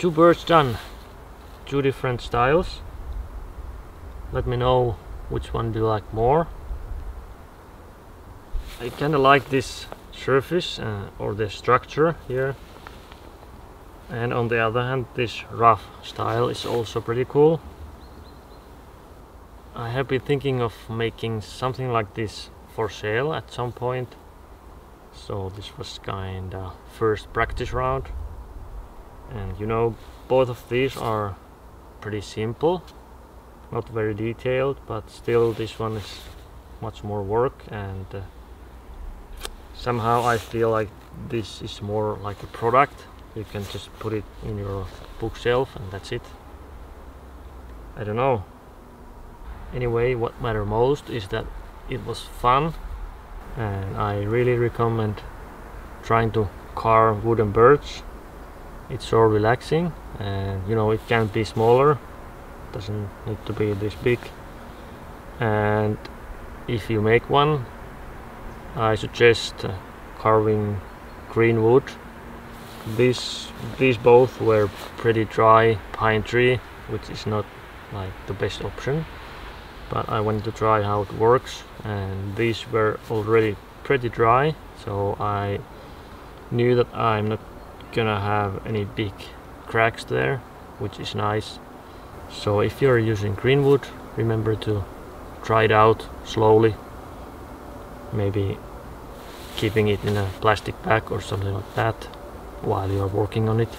two birds done, two different styles. Let me know which one do you like more. I kinda like this surface or the structure here, and on the other hand this rough style is also pretty cool. I have been thinking of making something like this for sale at some point, so this was kinda first practice round. And you know, both of these are pretty simple, not very detailed, but still this one is much more work, and somehow I feel like this is more like a product. You can just put it in your bookshelf and that's it. I don't know. Anyway, what matters most is that it was fun, and I really recommend trying to carve wooden birds. It's so relaxing, and you know, it can be smaller, doesn't need to be this big. And if you make one, I suggest carving green wood. These both were pretty dry pine tree, which is not like the best option, but I wanted to try how it works, and these were already pretty dry, so I knew that I'm not gonna have any big cracks there, which is nice. So if you're using green wood, remember to try it out slowly, maybe keeping it in a plastic bag or something like that while you're working on it.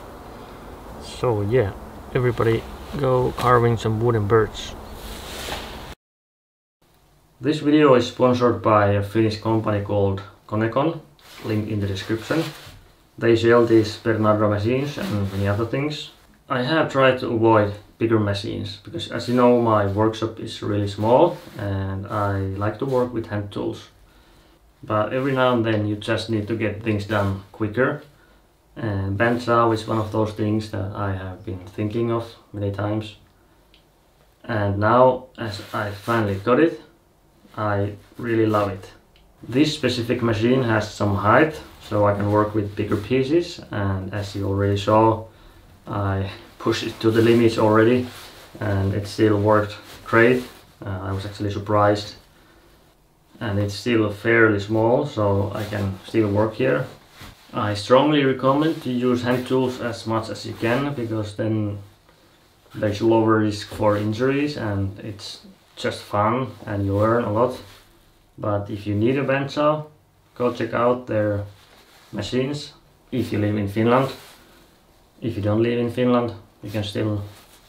So yeah, everybody go carving some wooden birds. This video is sponsored by a Finnish company called Konecon, link in the description. They sell these Bernardo machines and many other things. I have tried to avoid bigger machines because, as you know, my workshop is really small and I like to work with hand tools. But every now and then you just need to get things done quicker. And bandsaw is one of those things that I have been thinking of many times. And now, as I finally got it, I really love it. This specific machine has some height, so I can work with bigger pieces, and as you already saw, I pushed it to the limits already and it still worked great. I was actually surprised, and it's still fairly small, so I can still work here. I strongly recommend to use hand tools as much as you can, because then there's lower risk for injuries and it's just fun and you learn a lot. But if you need a bandsaw, go check out their machines if you live in Finland. If you don't live in Finland, you can still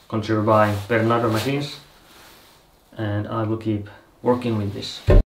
consider buying Bernardo machines, and I will keep working with this.